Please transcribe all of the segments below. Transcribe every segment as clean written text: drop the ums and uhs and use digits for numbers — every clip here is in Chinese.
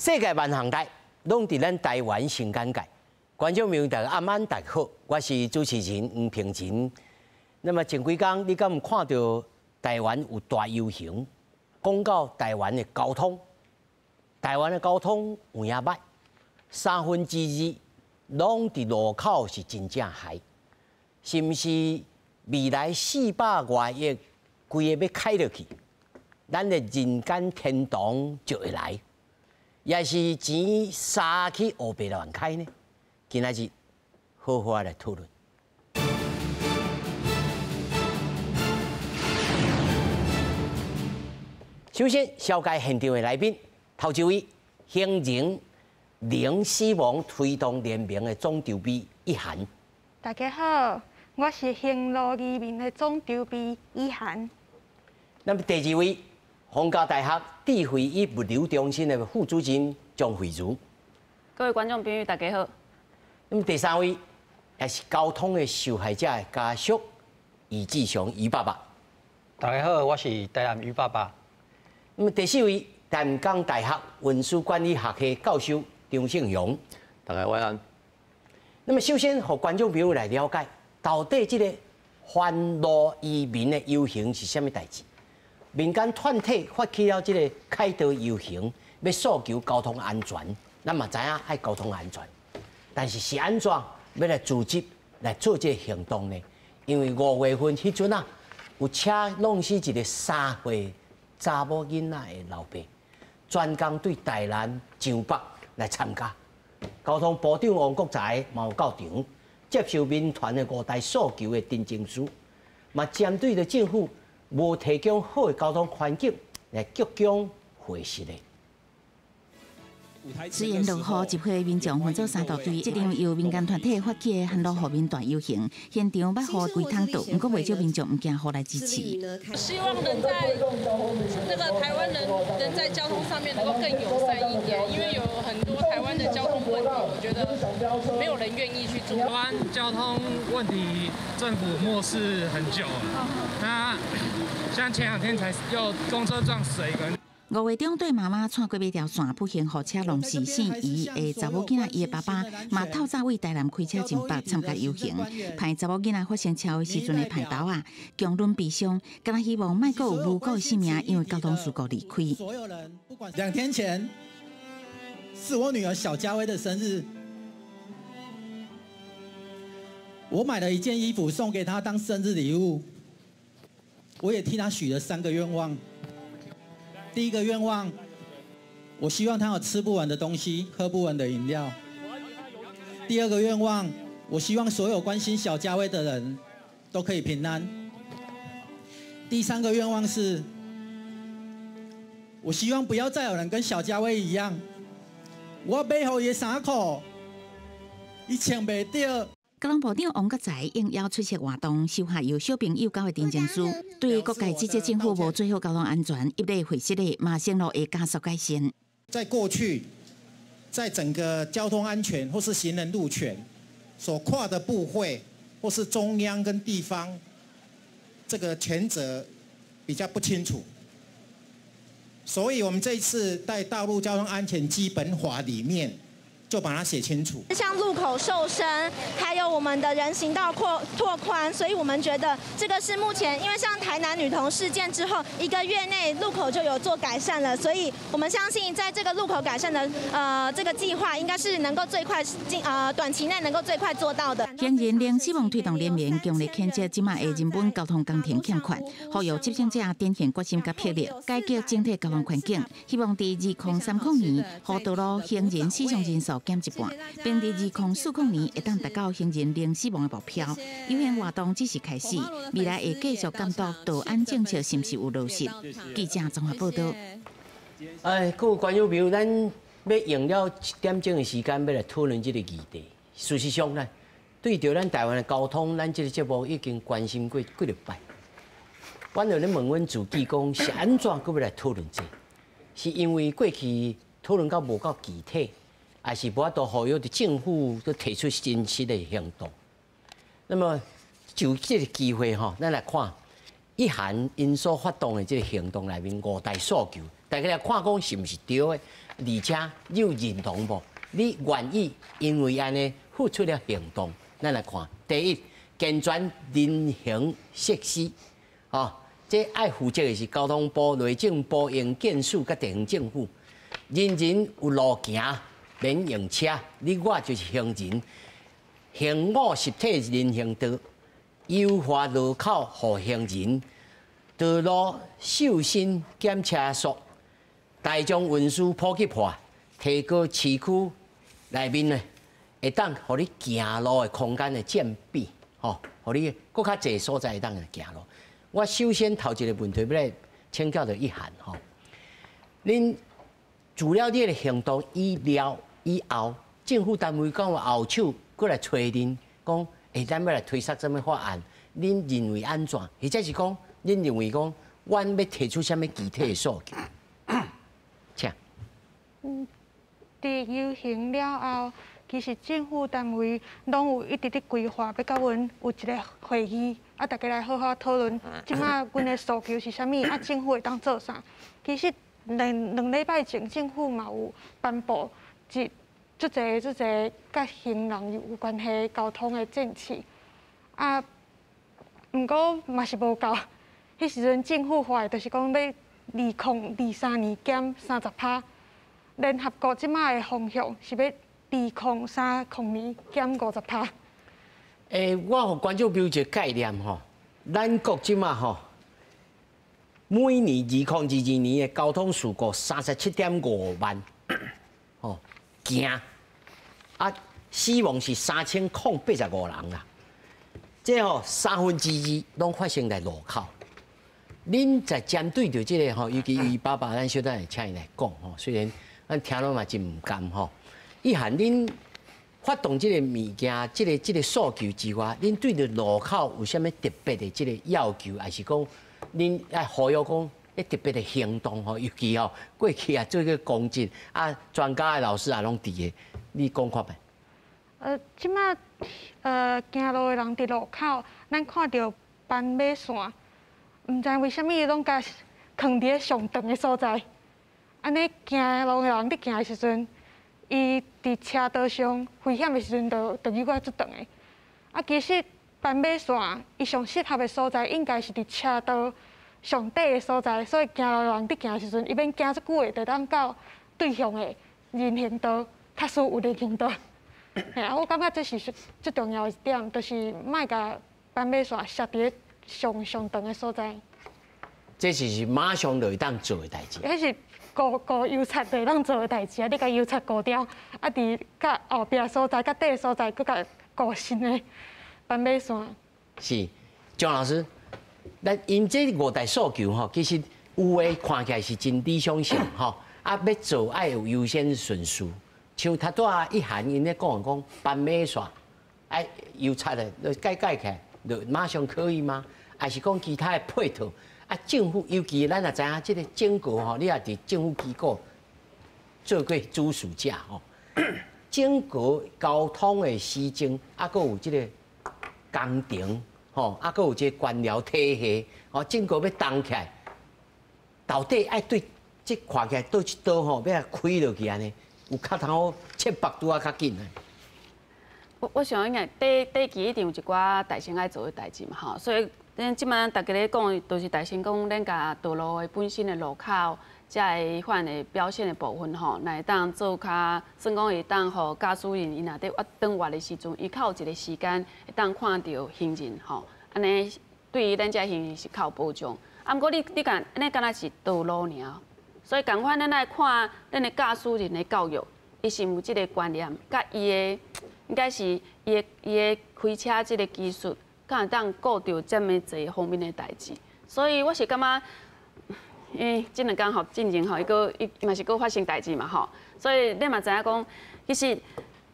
世界万行代，拢伫咱台湾新简介。观众朋友大家晚安，大家好，我是主持人黄平真。那么前几天，你敢有看到台湾有大游行，讲到台湾的交通，台湾的交通有影歹，2/3拢伫路口是真正害，是毋是未来400多亿规个要开落去，咱的人间天堂就会来？也是钱撒去黑白乱开呢？今仔日好好来讨论。首先，小介现场的来宾，头一位，行人零死亡推动联盟的总筹备一涵。大家好，我是行路移民的总筹备一涵。那么第二位，逢甲大学智慧与物流中心的副主任张慧茹。各位观众朋友，大家好。那么第三位，也是交通的受害者的家属余志雄余爸爸。大家好，我是台南余爸爸。那么第四位，淡江大学运输管理学系教授张胜荣。大家晚安。那么首先，和观众朋友来了解，到底这个反路移民的游行是什么代志？民间团体发起了这个凯道游行，要诉求交通安全。咱嘛知影爱交通安全，但是安怎要来组织来做这个行动呢？因为5月份迄阵啊，有车弄死一个3岁查某囡仔的老爸，专工对台南、上北来参加。交通部长王国材嘛有到场，接受民团的5大诉求的陈情书，嘛针对着政府无提供好的交通环境来鞠躬回实的。虽然落雨，集会民众分做3大队，这场由民间团体发起的汉路和民大游行，现场捌雨规通倒，不过未少民众唔惊雨来支持。希望能在那个台湾人在交通上面能够更友善一点，因为有很多台湾的交通问题，我觉得没有人愿意去做。台湾交通问题，政府漠视很久了。那像前2天才又公车撞死一个人。5月中，对妈妈穿过马条线不幸火车弄死姓余的查某囡仔，伊的爸爸嘛透早为台南开车前北参加游行，派查某囡仔发生车祸时阵的派头啊，强忍悲伤，敢若希望莫阁有无辜的性命因为交通事故离开。所有人，不管2天前是我女儿小佳薇的生日，我买了一件衣服送给她当生日礼物，我也替她许了3个愿望。第一个愿望，我希望他有吃不完的东西，喝不完的饮料。第二个愿望，我希望所有关心小佳薇的人都可以平安。第3个愿望是，我希望不要再有人跟小佳薇一样，我买给伊的衫裤，伊穿袂到。交通部长王国材应邀出席活动，收下由小朋友交的陈情书，对各界指责政府无做好交通安全，一类回失的马线路会加速改善。在过去，在整个交通安全或是行人路权所跨的部会，或是中央跟地方，这个权责比较不清楚，所以我们这一次在道路交通安全基本法里面，就把它写清楚。像路口瘦身，还有我们的人行道拓宽，所以我们觉得这个是目前，因为像台南女童事件之后1个月内路口就有做改善了，所以我们相信在这个路口改善的这个计划，应该是能够最快短期内能够最快做到的。行人零死亡推动联盟强烈谴责即卖的人本交通工程欠款，呼吁执政者展现决心甲魄力，改革整体交通环境，希望在2030年，和道路行人死伤人数减一半，并在2040年会当达到行人零死亡的目标。游行活动只是开始，未来会继续监督道安政策是不是有落实。记者综合报道。各位观众朋友，咱要用了1点钟的时间，要来讨论这个议题。事实上呢，对着咱台湾的交通，咱这个节目已经关心过几礼拜。阮就咧问阮自己讲，是安怎搁要来讨论这？是因为过去讨论到无够具体？还是无法度呼吁的政府都提出真实的行动。那么就这个机会吼，咱来看一涵因所发动的这个行动内面5大诉求，大家来看讲是毋是对的，而且你有认同无？你愿意因为安尼付出了行动？咱来看，第一，健全人行设施，哦，这爱负责的是交通部、内政部、营建署甲地方政府。人人有路行，免用车，你我就是行人。行五实体人行道，优化路口互行人。道路受新检车速，大众运输普及化，提高市区内面呢，会当互你行路的空间的占比，吼，互你搁较侪所在会当行路。我首先头一个问题要来请教到一涵吼，恁除了你的行动以后，政府单位讲话后手过来找恁，讲咱要来推出什么法案，恁认为安怎？或者是讲？恁认为讲，阮要提出什么具体的诉求？请。伫游行了后，其实政府单位拢有一直伫规划，要甲阮有一个会议，大家来好好讨论。即马阮的诉求是啥物？政府会当做啥？其实两礼拜前，政府嘛有颁布足侪甲行人有关系交通的政策，毋过嘛是无够。迄时阵政府发的，就是讲要2023年减30%，联合国即马的方向是要2030年减50%。我互观众朋友一个概念吼，咱国即马吼，每年2022年的交通事故37.5万，吼惊死亡是3085人啦。这吼2/3拢发生在路口。恁在针对着这个吼，尤其288，咱小等下请伊来讲吼。虽然咱听落嘛真唔甘吼。一涵恁发动这个物件，这个诉求之外，恁对着路口有啥物特别的这个要求，还是讲恁爱呼吁讲特别的行动吼？尤其吼过去做个公职专家的老师拢伫个，你讲看觅？即马行路的人伫路口，咱看到斑马线。唔知为虾米拢甲囥伫上长的所在，安尼行路的人伫行的时阵，伊伫车道上危险的时阵，就离我足长的。其实斑马线伊上适合的所在，应该是伫车道上底的所在，所以行路的人伫行的时阵，伊免行足久的，就当到对向的人行道，确实有人行道。我感觉这是最重要的一点，就是莫甲斑马线设伫上长的所在，这是马上就会当做的代志。迄是顾油漆就会当做的代志你甲油漆顾掉，伫甲后壁所在、甲底所在，佮甲顾新的斑马线。是，张老师，咱因这5大诉求吼，其实有诶看起来是真理想性吼，要做爱有优先顺序。像头拄一涵因咧讲斑马线，油漆的改起来，就马上可以吗？还是讲其他的配套？政府尤其咱也知影，这个整个吼，你也伫政府机构做过主事者吼，整个交通的施政，佮有这个工程吼，佮有这官僚体系，吼，整个要动起来，到底爱对这看起来倒一刀吼，要开落去安尼，有较通切腹拄较紧呢？我想应该第期一定有一寡大城爱做的代志嘛吼，所以咱即摆大家咧讲，都是大城讲咱甲道路的本身的路口，才会的表现的部分吼，来当做较，算讲会当互驾驶人伊若伫等活的时阵，伊较有一个时间会当看到行人吼，安尼对于咱遮行人是较有保障。毋过你讲安尼敢若是道路尔，所以共款咱来看咱的驾驶人的教育，伊是有即个观念，甲伊的。应该是伊的开车即个技术，敢会当顾到这么侪方面的代志，所以我是感觉，因为这两天吼进前吼，伊嘛是搁发生代志嘛吼，所以你嘛知影讲，其实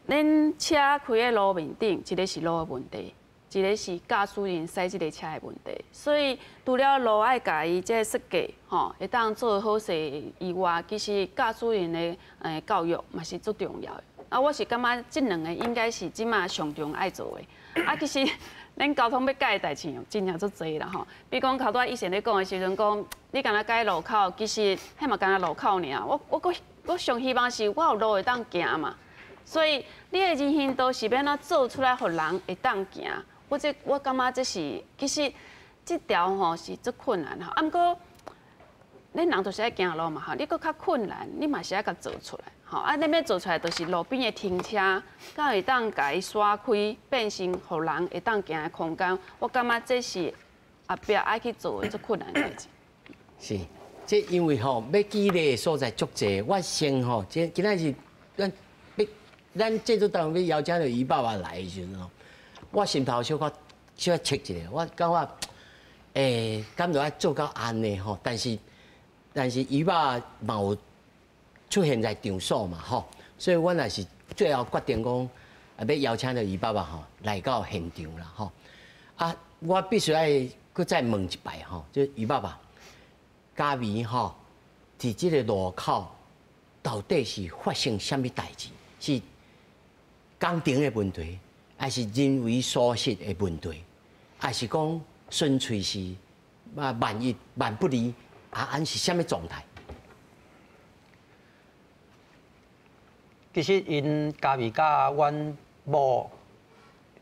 恁车开在路面顶，一个是路的问题，一个是驾驶人驶即个车的问题，所以除了路爱甲伊这设计吼，会当做好势以外，其实驾驶人的教育嘛是最重要的。啊，我是感觉这两个应该是即马上重爱做的。啊，其实咱交通要改的代志真正足侪啦吼。比如讲，头拄以前咧讲的时阵讲，你敢若改路口，其实迄嘛敢若路口尔。我上希望是我有路会当行嘛。所以你的人行道是要哪做出来，互人会当行。我感觉这是其实这条吼是足困难吼。啊，毋过恁人就是爱行路嘛吼，你搁较困难，你嘛是爱甲做出来。吼，啊，恁要做出来，就是路边的停车，敢会当甲伊刷开，变成互人会当行的空间。我感觉这是后壁爱去做的最困难的代志。是，这因为吼要激励的所在足济，我先吼，今仔是咱这组单位要邀请到于爸爸来的时阵吼，我心头小可切一下，我感觉敢着爱做到安尼吼，但是于爸嘛有出现在场所嘛吼，所以我也是最后决定讲，要邀请到于爸爸吼来到现场啦吼。啊，我必须爱搁再问一摆吼，就是于爸爸，嘉义吼，伫即个路口到底是发生什么代志？是工程的问题，还是人为疏失的问题，还是讲纯粹是万不离安是什么状态？其实因嘉义甲阮某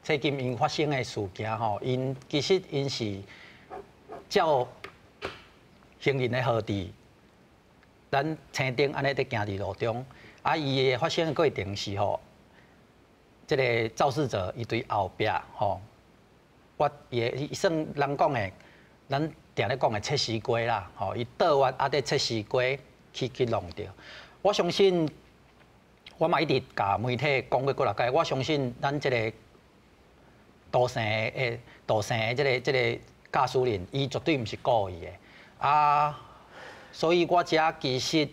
最近因发生的事件吼，其实因是照行人的号志，咱青灯安尼在行伫路中，啊，伊的发生的过程是吼。这个肇事者伊对后壁吼，伊算人讲的，咱定咧讲的切丝瓜啦，吼，伊倒弯啊，伫切丝瓜去弄着。我相信，我嘛一直甲媒体讲过几落届，我相信咱这个杜生的这个驾驶人，伊绝对毋是故意的啊，所以我遮其实。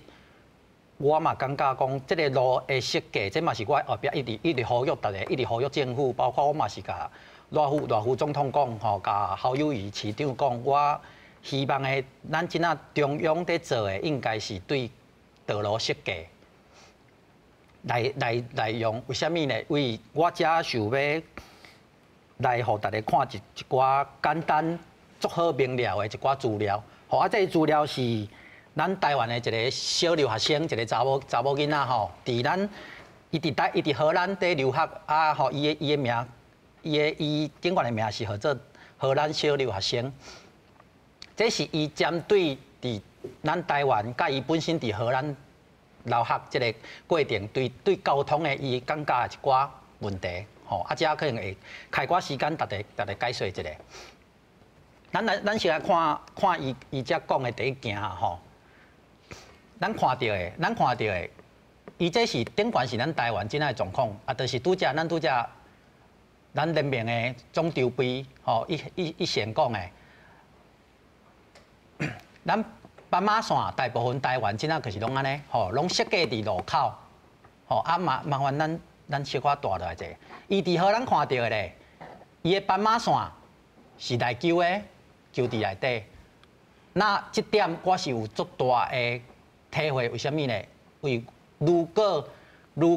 我嘛感觉讲，这个路的设计，这嘛是我后壁一直呼吁大家，一直呼吁政府，包括我嘛是甲赖副总统讲，吼，甲侯友宜市长讲，我希望的咱即仔中央在做的，应该是对道路设计来用。为什么呢？为我遮想要来互大家看一寡简单、足好明了的一寡资料。吼，啊，这资料是。咱台湾的一个小留学生，一个查某囡仔吼，伫咱伊伫荷兰在留学啊吼，伊的名，伊警官的名是号做荷兰小留学生。这是伊针对伫咱台湾，甲伊本身伫荷兰留学这个过程，对交通的伊感觉一寡问题吼，啊，遮可能会开寡时间，大家解说一下。咱先来看伊遮讲的第一件吼。咱看到的，伊这是顶悬是咱台湾即个状况，啊，就是咱人民的总筹备，吼，伊先讲的，咱斑马线大部分台湾即个就是拢安尼，吼，拢设计伫路口，吼，啊麻烦咱小可大落者，伊伫荷兰看到的咧，伊的斑马线是来救的，救伫内底，那这点我是有足大的。体会为什么呢？为如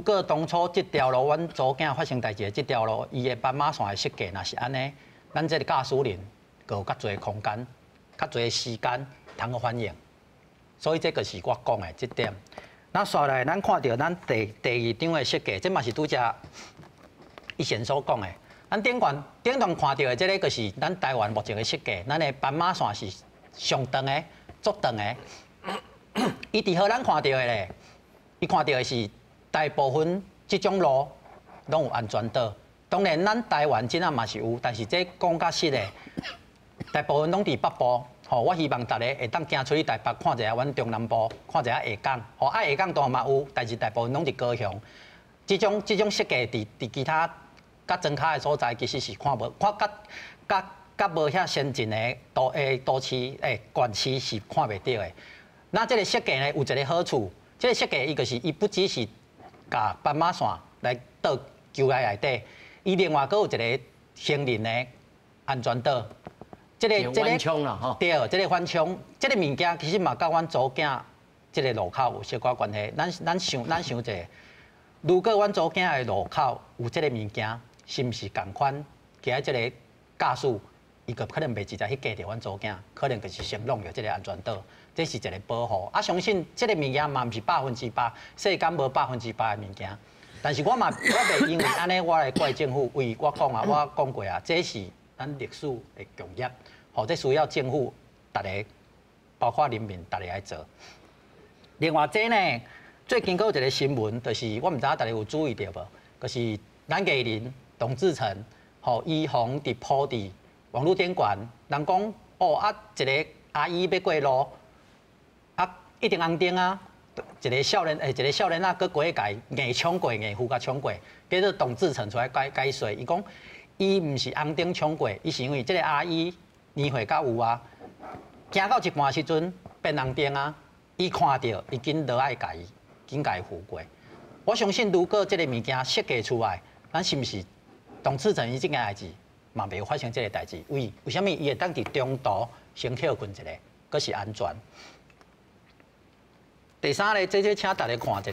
果当初这条路，阮左囝发生代志，这条路伊的斑马线的设计若是安尼，咱这个驾驶人有较侪空间、较侪时间通去反应。所以这个是我讲的这点。那刷来，咱看到咱第二张的设计，这嘛是拄则以前所讲的。咱顶段看到的这个，就是咱台湾目前的设计，咱的斑马线是上长的、足长的。伊伫荷兰看到的咧，伊看到的是大部分即种路拢有安全岛。当然，咱台湾即仔嘛是有，但是这讲较实的，大部分拢伫北部。吼，我希望大家会当行出去台北看一下阮中南部，看一下下港。吼，下港当然嘛有，但是大部分拢伫高雄。即种设计伫其他较庄卡的所在，其实是看无无遐先进的都市县市是看袂到的。那这个设计呢有一个好处，这个设计伊就是伊不只是甲斑马线来倒救来内底，伊另外阁有一个行人的安全岛。这个缓冲啦吼。对，这个缓冲，这个物件其实嘛甲阮左囝这个路口有小可关系。咱想一下，如果阮祖囝的路口有即个物件，是毋是共款？徛喺即个驾驶，伊个可能袂直接去夹着阮祖囝，可能就是先弄着即个安全岛，这是一个保护。啊，相信即个物件嘛，毋是100%，世间无100%的物件。但是我袂因为安尼，我来怪政府。为我讲啊，我讲过啊，这是咱历史的共业，吼，这需要政府大家，包括人民大家来做。另外这呢，最近有一个新闻，就是我毋知影大家有注意到无？就是咱艺人董志成，吼，伊红伫铺伫网络顶悬，人讲哦啊，一个阿姨要过路，啊，一定红灯啊。一个少年，一个少年啊，佮过去硬冲过，硬扶甲冲过，叫做董志成出来解说，伊讲伊毋是红灯冲过，伊是因为即个阿姨年岁较有啊，行到一半时阵变红灯啊，伊看到伊紧落爱家伊，紧家扶过。我相信如果即个物件设计出来，咱是毋是董志成伊即件代志嘛袂有发生即个代志？为什么伊会当伫中途先跳困一下，佫是安全？第三个，这请大家看一下，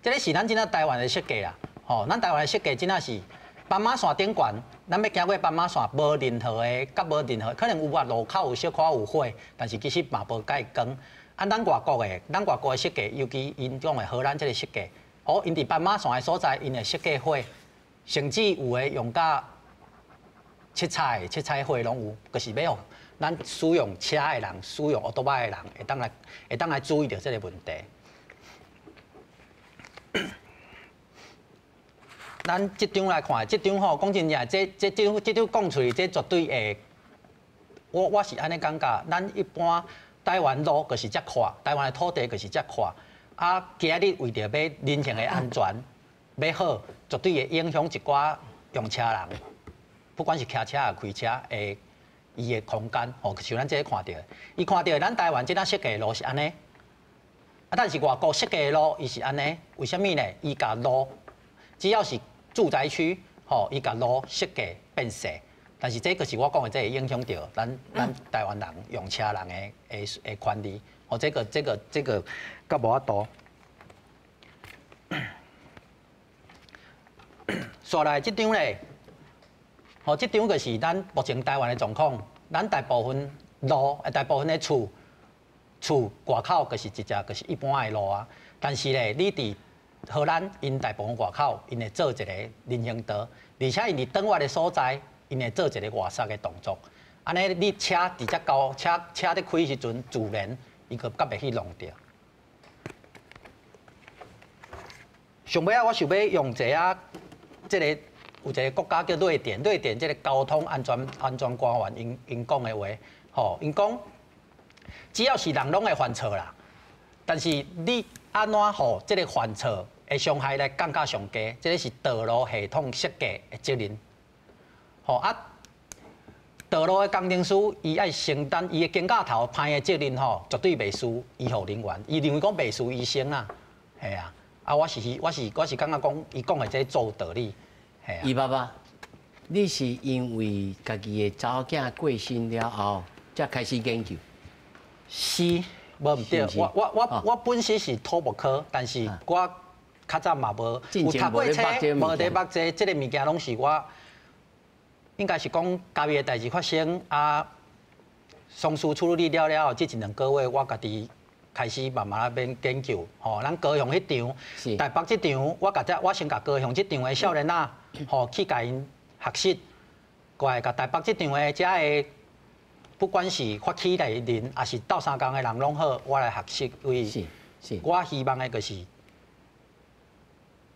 这个是咱今仔台湾的设计啦。吼，咱台湾的设计真仔是斑马线顶悬，咱要行过斑马线，无任何的，甲无任何，可能有路口有小可有火，但是其实嘛无介光。按咱外国的设计，尤其因讲的荷兰这个设计，哦，因伫斑马线的所在，因会设计火，甚至有的用甲七彩火拢有，就是要互咱使用车的人、使用奥多巴的人，会当来注意到这个问题。咱即张来看，即张吼讲真正，这张讲出去，这绝对会，我是安尼感觉。咱一般台湾路就是遮宽，台湾的土地就是遮宽，啊，今日为着要人行的安全要好，绝对会影响一寡用车人，不管是骑车啊、开车的。伊的空间，吼，像咱这看到，伊看到咱台湾这设计的路是安尼，啊，但是外国设计的路伊是安尼，为什么呢？伊甲路只要是住宅区，吼，伊甲路设计变细，但是这个是我讲的，这会影响到咱台湾人用车人的权利，吼，这个较无法度。刷来这张咧。吼，即张就是咱目前台湾的状况。咱大部分路，大部分的厝外口就是就是一般的路啊。但是咧，你伫荷兰，因大部分外口，因会做一个人行道，而且因伫转弯的所在，因会做一个外塞的动作。安尼，你车伫遮高，车咧开时阵，自然伊个甲袂去弄着。上尾啊，我想要用一下即个。有一个国家叫瑞典，瑞典这个交通安全官员因讲的话，吼，因讲只要是人拢会犯错啦，但是你安怎吼这个犯错的伤害来降到上低，这个是道路系统设计的责任。吼啊，道路的工程师伊爱承担伊的肩胛头歹的责任吼，绝对袂输医护人员，伊认为讲袂输医生啊，系啊，啊我是感觉讲伊讲的这做道理。伊爸爸，你是因为家己的查某囝过身了后，才开始研究？是，无毋对。我本身是土木科，但是我较早嘛无有读过册，无伫捌这个物件，拢是我应该是讲家己的代志发生啊。丧事处理了后，这1、2个月我家己开始慢慢要研究。吼，咱高雄迄场，台北这场，我先甲高雄这场的少年仔。吼，去甲因学习，过来甲台北这场的遮个，不管是发起来人，还是斗相共的人拢好，我来学习。我希望的就是，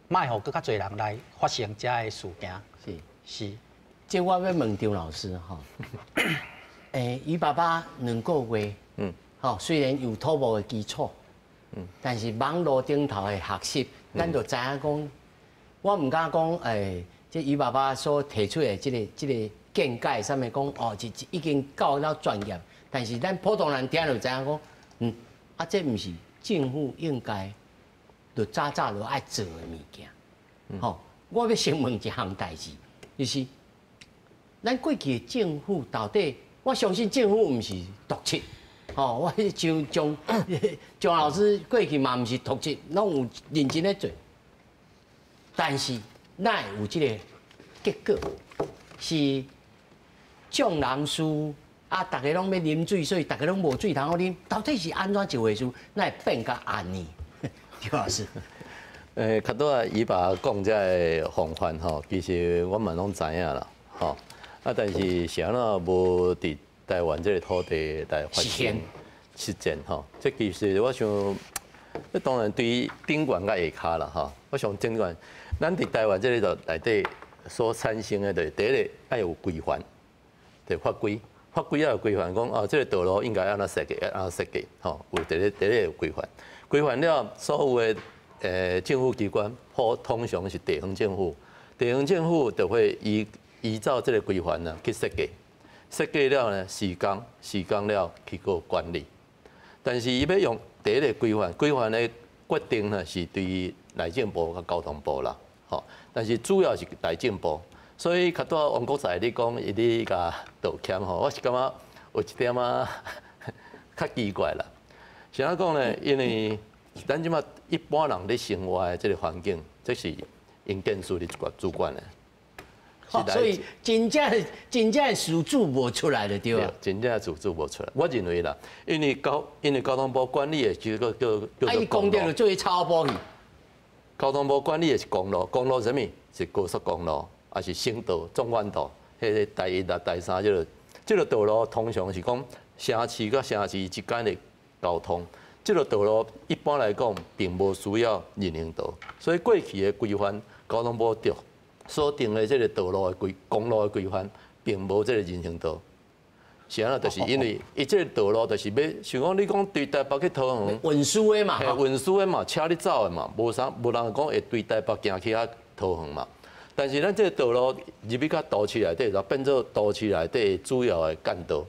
莫互更较侪人来发生遮个事件。是。这我要问张老师哈，伊爸爸2个月，吼，虽然有土木的基础，但是网络顶头的学习，咱就知影讲。我唔敢讲，即伊爸爸所提出的即个见解，上面讲哦，已经够了专业，但是咱普通人听就知影讲，这唔是政府应该就早就爱做的物件。吼，我要先问一项代志，就是咱过去的政府到底，我相信政府唔是独七，吼，我像蒋老师过去嘛唔是独七，拢有认真咧做。但是哪有这个结果？是众人输啊，大家拢要啉水，所以大家拢无水通好啉。到底是安怎一回事？那会变甲安尼？邱老师，较多啊，伊爸讲这防范吼，其实我们拢知影啦，吼。啊，但是是安怎无伫台湾这个土地来发生实践吼？这其实我想，这当然对于顶管甲下骹啦，吼。我想顶管，咱伫台湾这个内底所产生的，第一个要有规范，就法规。法规要有规范，讲哦，这个道路应该安怎设计，安怎设计，吼，有第一有规范。规范了，所有的政府机关，通常是地方政府，地方政府就会依照这个规范呢去设计，设计了呢施工了去做管理。但是伊要用第一个规范的决定呢是对于内政部甲交通部啦，吼。但是主要是内政部。所以，较多王国才你讲，伊甲道歉吼，我是感觉有一点啊较奇怪啦。是安讲呢？因为咱即马一般人咧生活的这个环境，这是营建署的主管的。所以真正事主无出来了，对吧？真正事主无出来，我认为啦，因为交通部管理的叫做公路，就做伊超波去。交通部管理的是公路什么？是高速公路。也是省道、纵贯道，迄个第一、第三这个道路通常是讲城市甲城市之间的交通。这个道路一般来讲并无需要人行道，所以过去的规范，交通部所定的这个道路的公路的规范，并无这个人行道。是安那，就是因为伊这个道路就是要，像讲你讲对台北去桃园，运输的嘛，运输的嘛，车你走的嘛，无人讲会对台北行去桃园嘛。但是咱这个道路入去到都市内底，就变做都市内底主要的干道。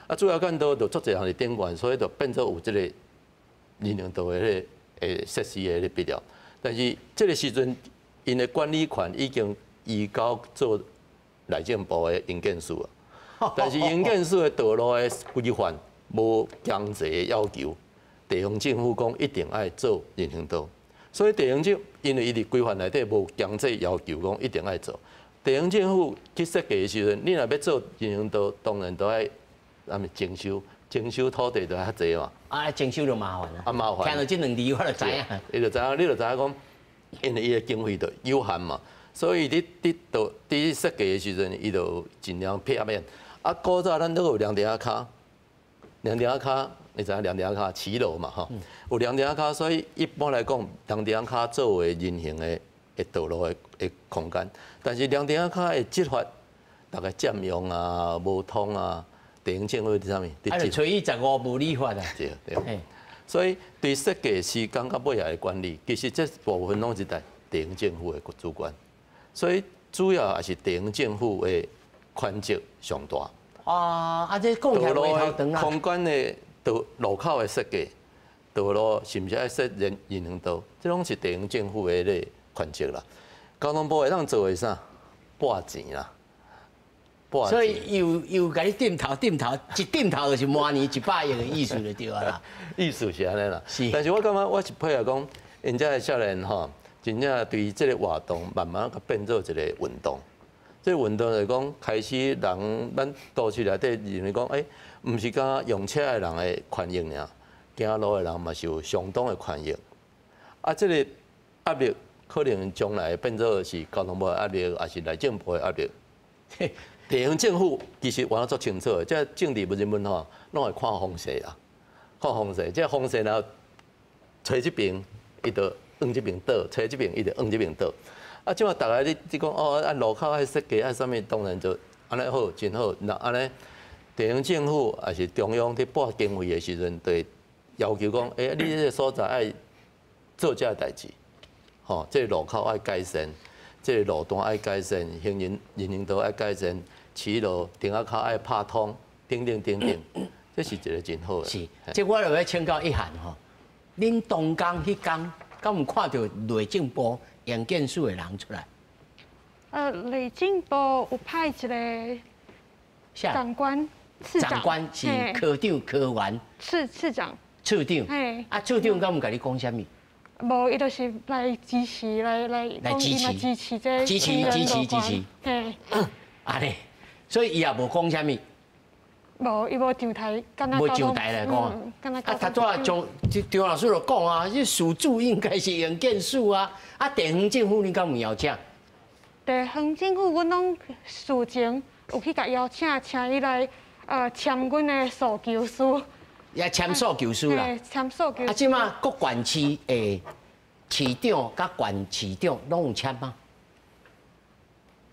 啊，主要干道就足侪项是顶管，所以就变做有这个人行道的设施的必要。但是这个时阵，因的管理权已经移交做内政部的营建署啊。但是营建署的道路的规范无强制的要求，地方政府讲一定爱做人行道。所以地方政府因为伊伫规范内底无强制要求讲一定爱做，地方政府去设计的时阵，你若要做人行道，当然都爱征收土地就较济嘛。啊，征收就麻烦啦。啊，麻烦。听到这两字我就知影。你就知影，你就知影讲，因为伊的经费就有限嘛，所以伫设计的时阵，伊就尽量避免。啊，古早咱都有两条骹，你知影两条骹骑楼嘛吼，有两条骹，所以一般来讲，两条骹作为人行的道路的空间。但是两条骹的执法，大概占用啊、无通啊，地方政府伫啥物？啊，就吹115无理法啊。对。所以对设计施工到尾的管理，其实这部分拢是在地方政府的主管。所以主要还是地方政府的权责上大。这讲起来回头长啦。空间的路口的设计，道路是毋是爱设人行道？这拢是地方政府的权责啦。交通部会当做的啥？拨钱啦。所以又甲你点头，一点头就是明年100亿的意思就对啦。意思是安尼啦。是。但是我感觉我是配合讲，因遮的少年吼，真正对这个活动慢慢甲变做一个运动。这运动来讲，开始人咱都市内底认为讲，毋是讲用车的人的权益尔，行路的人嘛是有相当的权益。啊，这个压力可能将来变做是交通部的压力，还是内政部的压力。地方政府其实玩得足清楚的，这政治人物吼，拢会看风势啦，看风势。这风势然后吹这边，伊就往这边倒；吹这边，伊就往这边倒。啊，即马大家你讲哦，按路口爱设计爱啥物，当然就安尼好，真好。那安尼地方政府还是中央伫拨经费的时阵，对要求讲，你这个所在爱做这代志，吼，这个路口爱改善。这个路段爱改善，人行道爱改善，骑楼、停车口爱拍通，等，这是一个真好的。是，这我就要请教一项吼，恁东港迄天，敢有看到内政部营建署的人出来？内政部有派一个长官、次长。长官是科长、科员。次长。处长。啊，处长敢有甲你讲啥物？无，伊就是来支持，来讲伊嘛支持这支持。嘿，安尼，所以伊也无讲啥物。无，伊无上台，敢若无上台来讲。他拄仔张老师就讲啊，这事主应该是杨建树啊，地方政府你敢有邀请？地方政府，阮拢事前有去甲邀请伊来签阮的诉求书。也签诉求书啦。签诉求。即马各县市的市长甲县市长拢有签吗？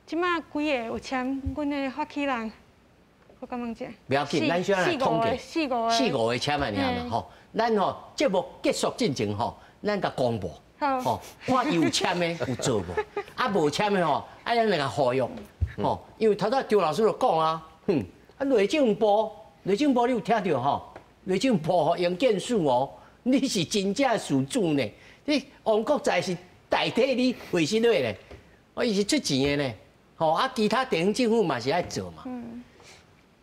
即马几个有签阮的发起人？我敢问者。不要紧，咱先来统计。四五个签啊，尔嘛吼。咱吼节目结束之前吼，咱甲公布。吼，看有签的有做无？无签的吼，咱来甲呼吁。吼，因为头仔张老师就讲啊，内政部你有听到吼？内政部吼杨建树哦，你是真正事主呢？你王国材是代替你卫生队咧，伊是出钱的呢。吼，其他地方政府嘛是爱做嘛。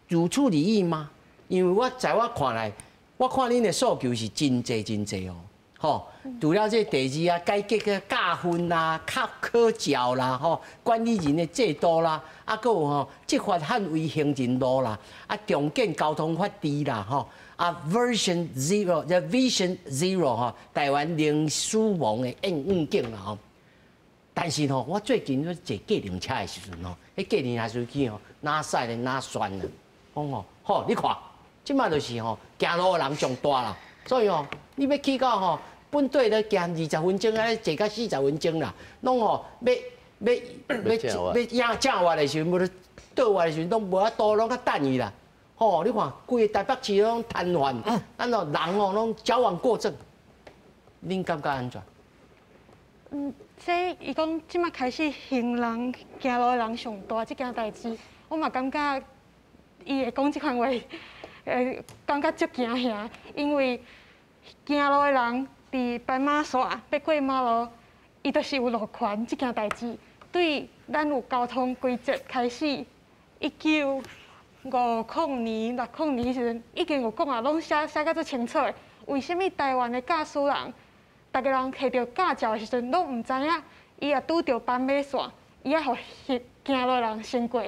如此而已吗？因为我看来，我看恁的诉求是真济哦。吼，除了这第二啊，改革个教训啦、科教啦、吼管理人的制度啦，搁有吼执法捍卫行政路啦，重建交通法治啦，吼Version Zero， Vision Zero 吼，台湾零死亡的愿景啦吼。但是吼，我最近坐计程车的时阵吼，迄计程车司机吼，哪驶咧哪酸啦，讲吼，好你看，即马就是吼，行路的人上大啦，所以吼，你要去到吼。本队咧行20分钟啊，坐到40分钟啦，拢吼要正话的时阵，无咧倒话的时阵，拢无法度，拢较等伊啦。吼，你看，规个台北市拢瘫痪，咱人吼拢矫枉过正，恁感觉安怎？这伊讲即马开始行人行路的人上大即件代志，我嘛感觉伊会讲即款话，感觉足惊吓，因为行路的人。伫斑马线要过马路，伊就是有路权即件代志。对咱有交通规则开始，1950年、60年时阵已经有讲啊，拢写甲足清楚的。为什么台湾的驾驶人，逐个人摕到驾照的时阵，拢毋知影，伊也拄着斑马线，伊也互行路人先过？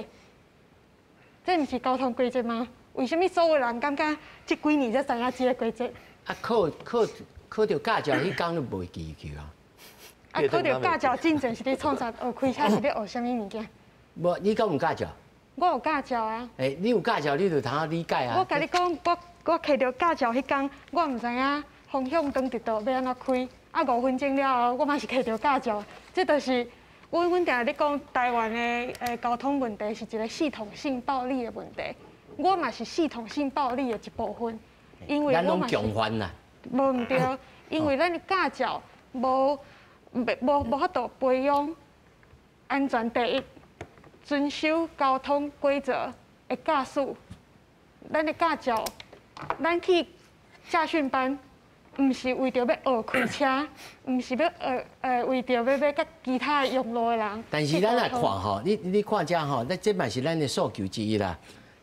这毋是交通规则吗？为什么所有人感觉这几年才知影这个规则？考到驾照迄天就袂记去啊！考到驾照进前是咧创啥？学开车是咧学啥物物件？无，你敢有驾照？我有驾照啊！你有驾照，你就通理解啊！我甲你讲，我摕到驾照迄天，我毋知影方向灯直道要安怎开。5分钟了后，我嘛是摕到驾照。这就是阮定定咧讲台湾的交通问题是一个系统性暴力的问题。我嘛是系统性暴力的一部分，因为咱拢共犯啦。无毋对，因为咱的驾照无法度培养安全第一、遵守交通规则的驾驶。咱的驾照，咱去驾训班，毋是为着要学开车，毋是要为着要甲其他用路的人。但是咱来看吼，你看遮吼，这嘛是咱的诉求之一啦。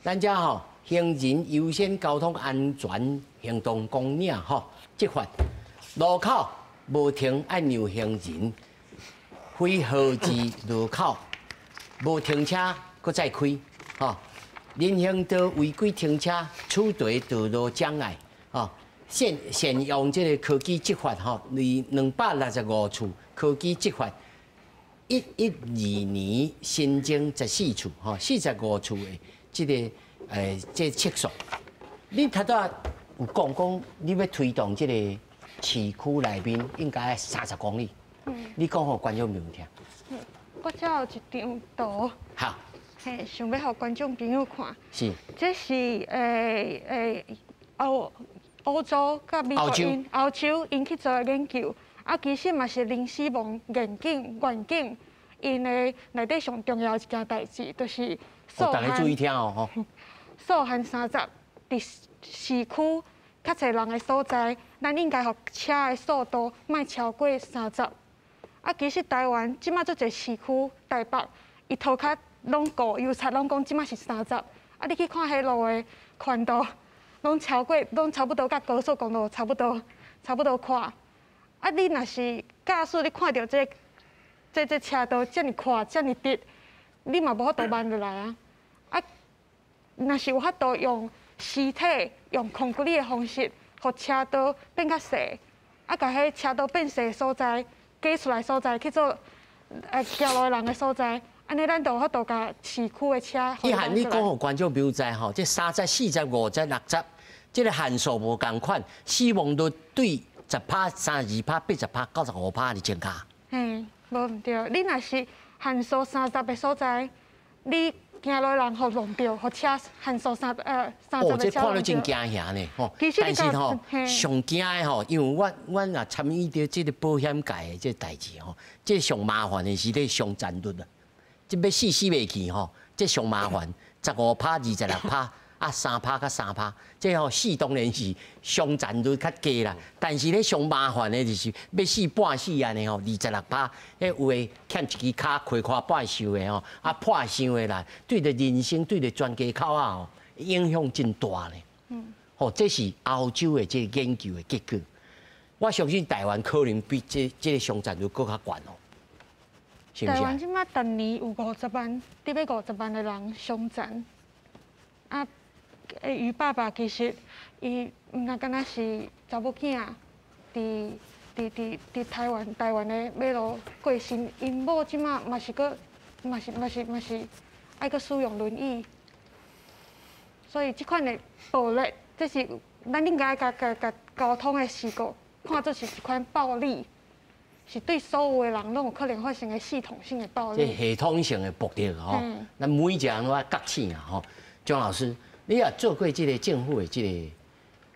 咱遮吼。行人优先交通安全行动纲领吼，执法路口无停爱让行人，非号志路口无停车搁再开吼，人行道违规停车处理道路障碍吼，善用这个科技执法吼，265处科技执法，112年新增14处吼，45处的这个。这测速，你头仔有讲你要推动这个市区内面应该30公里。你讲互观众朋友听。我这有一张图。好。想要互观众朋友看。是。这是欧洲甲美国欧洲因去做研究，其实嘛是零死亡愿景，因的内底上重要一件代志，就是大家注意听哦，吼。速限30，伫市区较侪人的所在，咱应该互车的速度莫超过30。其实台湾即马足侪市区，台北伊涂骹拢过油漆，拢讲即马是30。你去看迄路的宽度，拢差不多甲高速公路差不多宽。啊，你若是驾驶，你看到这车道这么宽、这么直，你嘛无法度慢落来啊。啊，若是有法度用尸体、用控制的方式，互车道变较细，啊，甲迄车道变细的所在挤出来所在去做行路的人的所在。 安尼，咱就有法度甲市区的车。迄项你讲互观众朋友知吼，这30、40、50、60，这个函数无共款，死亡率对10%、32%、80%、95%的增加。嘿，无毋对，你若是函数30的所在，你行路人互撞着，互车函数30的车撞着。这看了真惊吓呢，吼。但是吼，上惊的吼，因为阮也参与到这个保险界的这代志吼，这上麻烦的是咧伤残率啊。 即要死袂去吼，这上麻烦，15%、26%啊，3%甲3%，这吼死当然是伤残率较低啦。但是咧上麻烦的就是要死半死安尼吼，26%，迄有诶欠一支骹亏垮半寿的吼，啊破伤的啦，对着人生对着全家口啊吼影响真大呢。吼，这是欧洲的这个研究的结果。我相信台湾可能比这个伤残率更较悬哦。 台湾即马逐年有50万，得要50万的人伤残。啊，于爸爸其实伊毋那敢若是查某囝，伫台湾的马路过身，因某即马嘛是爱阁使用轮椅，所以即款的暴力，这是咱应该甲交通的事故看作是一款暴力。 是对所有的人拢有可能发生的系统性的暴力。这系统性的暴力吼，咱每一个人都要觉醒啊吼。姜老师，你也做过这个政府的这个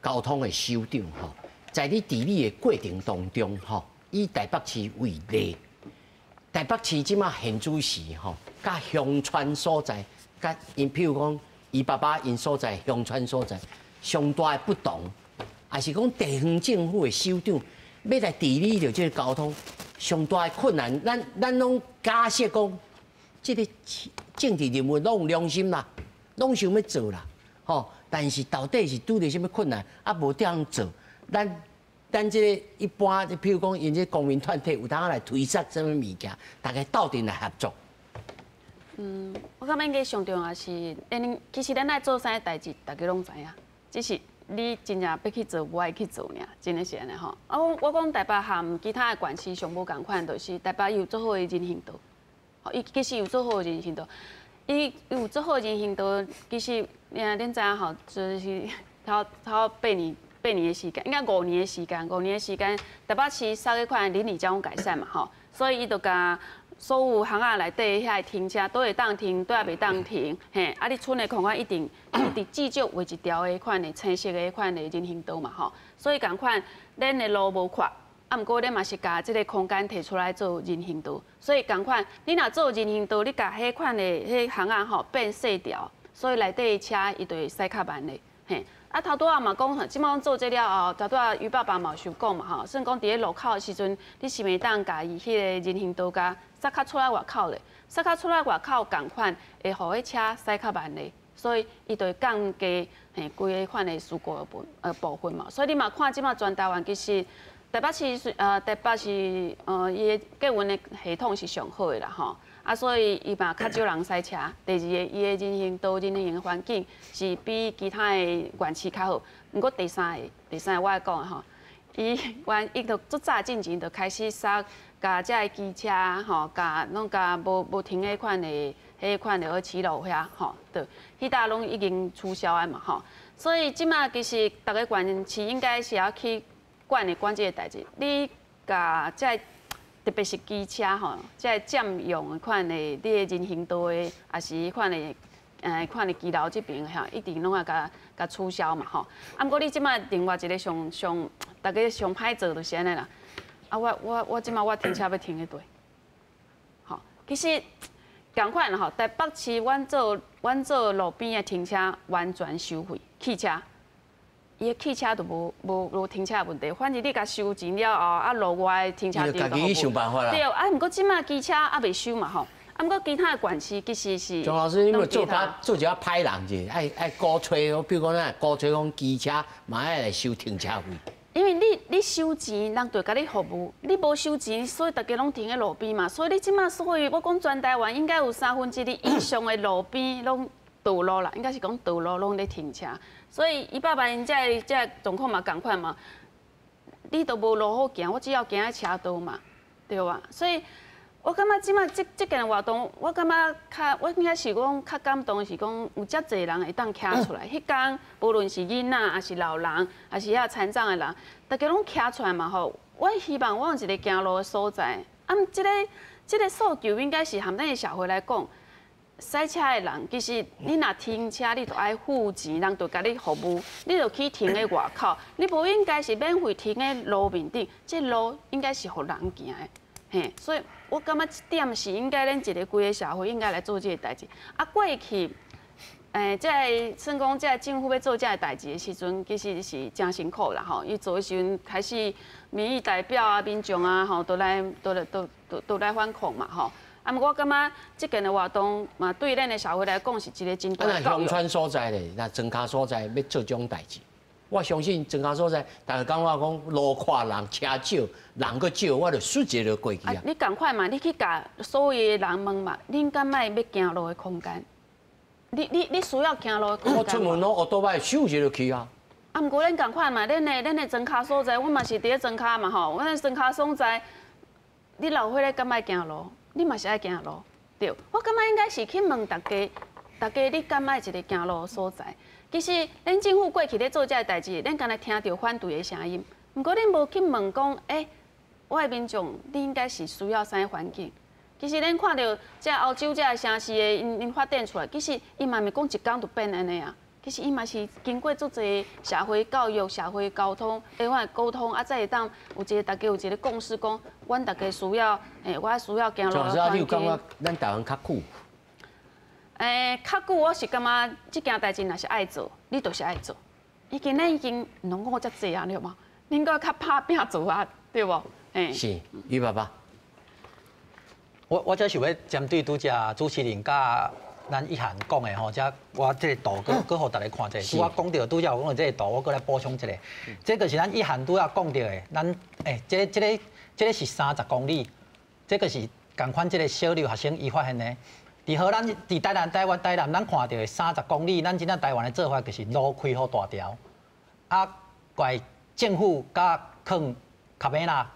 交通的首长吼，在你治理的过程当中吼，以台北市为例，台北市即马现主时吼，甲乡村所在，甲因譬如讲伊爸爸因所在乡村所在，上大的不同，也是讲地方政府的首长。 要来治理着这个交通，上大的困难，咱拢假设讲，这个政治人物拢有良心啦，拢想要做啦，吼。但是到底是拄着什么困难，啊无这样做，咱这个一般，譬如讲，因这公民团体有当来推测什么物件，大家斗阵来合作。我感觉应该上重要是，其实咱爱做啥代志，大家拢知影，只是。 你真正要去做，无爱去做尔，真的是安尼吼。啊，我讲台北含其他的县市上无共款，就是台北有做好的人行道，吼，伊其实有做好的人行道，伊有做好的人行道，其实恁知影吼，就是超8年的时间，应该5年的时间，5年的时间，台北市三个款邻里交通改善嘛，吼，所以伊就甲。 所有巷仔内底遐停车，倒会当停，倒也袂当停，嘿，啊，你村的空间一定至少画一条的款的青色的款的人行道嘛，吼。所以共款，咱的路无宽，啊，毋过咱嘛是甲即个空间摕出来做人行道。所以共款，你若做人行道，你甲迄款的迄巷仔吼变细条，所以内底的车伊就会驶较慢的，嘿。啊，头拄仔嘛讲，即摆做这了后，头拄仔于爸爸嘛有想讲嘛吼，算讲伫咧路口的时阵，你是袂当甲伊迄个人行道甲塞较出来外口咧，塞较出来外口共款会互迄车驶较慢咧，所以伊就会降低规个款的事故的部分嘛。所以你嘛看即摆全台湾其实台北市伊的捷运的系统是上好的啦吼。 啊，所以伊嘛较少人赛车。第二个，伊的人行道、人行环境是比其他的县市较好。毋过第三个我讲的吼，伊就足早进前就开始杀，甲遮个机车吼，甲无停迄款的二七路遐吼，对，迄搭拢已经取消啊嘛吼。所以即马其实逐个县市应该是要去管这个代志，你甲遮。 特别是机车吼，即个占用的款的你的人行道的，也是款的款的基楼这边吼，一定拢要甲取消嘛吼。啊，毋过你即摆另外一个上大家上歹做就是安尼啦。啊，我即摆我停车要停迄队，吼，其实共款吼，台北市阮做路边的停车完全收费，汽车。 伊个汽车就无停车问题，反正你甲收钱了后，啊路外停车场就自己想办法啦。对，啊，毋过即马机车还未收嘛吼，啊，毋过其他的县市其实是。钟老师，你们做一下歹人者，爱鼓吹，比如讲咱鼓吹讲机车嘛爱来收停车费。因为你收钱，人就甲你服务；你无收钱，所以大家拢停喺路边嘛。所以你即马所有，我讲全台湾应该有2/3以上的路边拢道路啦，应该是讲道路拢咧停车。所以100万人这状况嘛共款嘛，你都无路好行，我只要行喺车道嘛，对吧？所以我感觉即马这件活动，我感觉我应该是讲较感动的是讲有遮侪人会当徛出来。迄天无论是囡仔，还是老人，还是遐残障的人，大家拢徛出来嘛吼。我希望我有一个行路的所在，这个诉求应该是含咱的社会来讲。塞车的人，其实你若停车，你就爱付钱，人就甲你服务，你就去停喺外口，你无应该是免费停喺路面顶，这路应该是互人行的，嘿，所以我感觉这点是应该咱一个规个社会应该来做这个代志。啊，过去，这算讲这政府要做这个代志的时阵，其实是真辛苦啦吼。伊做的时阵开始民意代表啊、民众啊吼，都来反抗嘛吼。啊，我感觉这件的活动嘛，对咱的社会来讲是一个真大的教育。乡村所在咧，那庄脚所在要做这种代志，我相信庄脚所在，大家感觉讲路宽人车少，人搁少，我就瞬间就过去啊。你赶快嘛，你去甲所有的人问嘛，恁敢卖要行路的空间？你需要行路的空间？我出门拢奥多摆咻就去啊。啊，毋过咱赶快嘛，咱的庄脚所在，我嘛是伫咧庄脚嘛吼，阮的庄脚所在，你老伙咧敢卖行路？你嘛是爱行路，对。我感觉应该是去问大家你敢爱一个行路的所在？其实咱政府过去咧做这个代志，咱敢若听到反对的声音，毋过恁无去问讲，我的民众，你应该是需要啥环境？其实咱看到这欧洲这城市的因发展出来，其实伊嘛毋是讲一天就变安尼啊。其实伊嘛是经过足侪社会教育、社会沟通，的沟通，才会当有一个大家有一个共识，讲阮大家需要，我需要行路的环境。你有感觉咱台湾较久？较久我是感觉这件代志若是爱做，你就是爱做。咱已经拢讲遮济啊，对嘛？恁搁较拍拼做啊，对无？是，于爸爸。我这想要针对拄只主持人甲咱一涵讲的吼，这我这个图搁互大家看者。我讲到拄只有讲到这个图，我搁来补充一个。这个是咱一涵拄仔讲到的，咱这个是30公里，这个是共款这个小留学生伊发现的。伫荷兰，伫台南，咱看到的30公里，咱真正台湾的做法就是路开好大条，啊，怪政府甲坑卡美拉。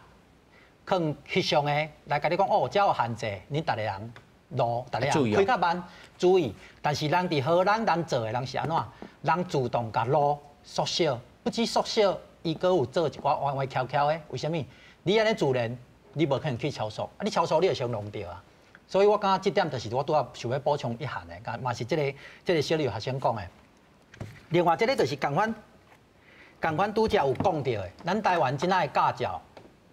更翕相的来甲你讲哦，这有限制，恁逐个人路，逐个人开较慢，注意。但是咱伫荷兰，咱做的人是安怎？人主动甲路缩小，不止缩小，伊阁有做一寡弯弯翘翘的。为什么？你安尼自然，你无可能去超速，啊，你超速你就伤弄着啊。所以我感觉这点就是我拄仔想要补充一项的，嘛是这个小留学生讲的。另外，这个就是共款拄则有讲到的，咱台湾真仔的驾照。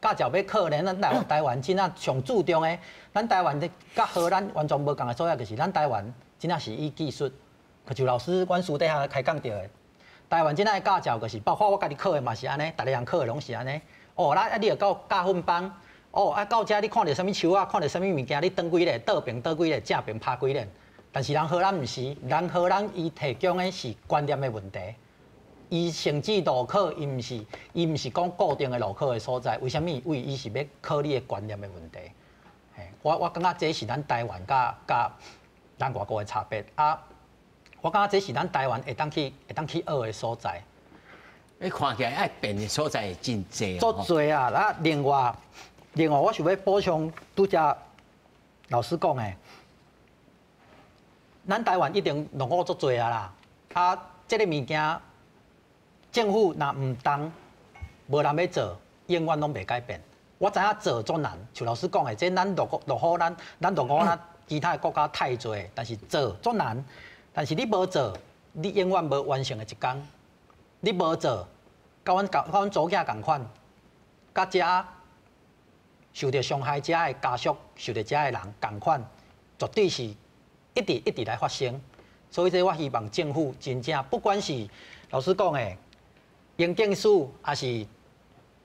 驾照要考呢，咱台湾真正上注重的，咱台湾甲荷兰完全无共的所在，就是咱台湾真正是以技术。可就老师阮私底下开讲到的，台湾真正的驾照就是，包括我家己考的嘛是安尼，逐个人考的拢是安尼。哦，咱你著到教训班，哦，到遮你看到啥物树啊，看到啥物物件，你转几个，倒边倒几个，正边拍几个。但是人荷兰毋是，人荷兰伊提供的是观念的问题。伊甚至路考，伊毋是讲固定的路考的所在，为什么？因为伊是要考你的观念的问题。我感觉这是咱台湾甲咱外国的差别啊。我感觉这是咱台湾会当去学的所在。你看起来爱变的所在真济足多啊！啊，另外我想要补充拄只老师讲的，咱台湾一定落伍足多啊啦。啊，这个物件。政府若唔当，无人要做，永远拢袂改变。我知影做足难，像老师讲的，这咱落后咱其他的国家太多，但是做足难。但是你无做，你永远无完成的一天。你无做，甲阮祖囝共款，甲遮受到伤害者的家属、受到遮的人共款，绝对是一直来发生。所以这我希望政府真正不管是老师讲的。营建署还是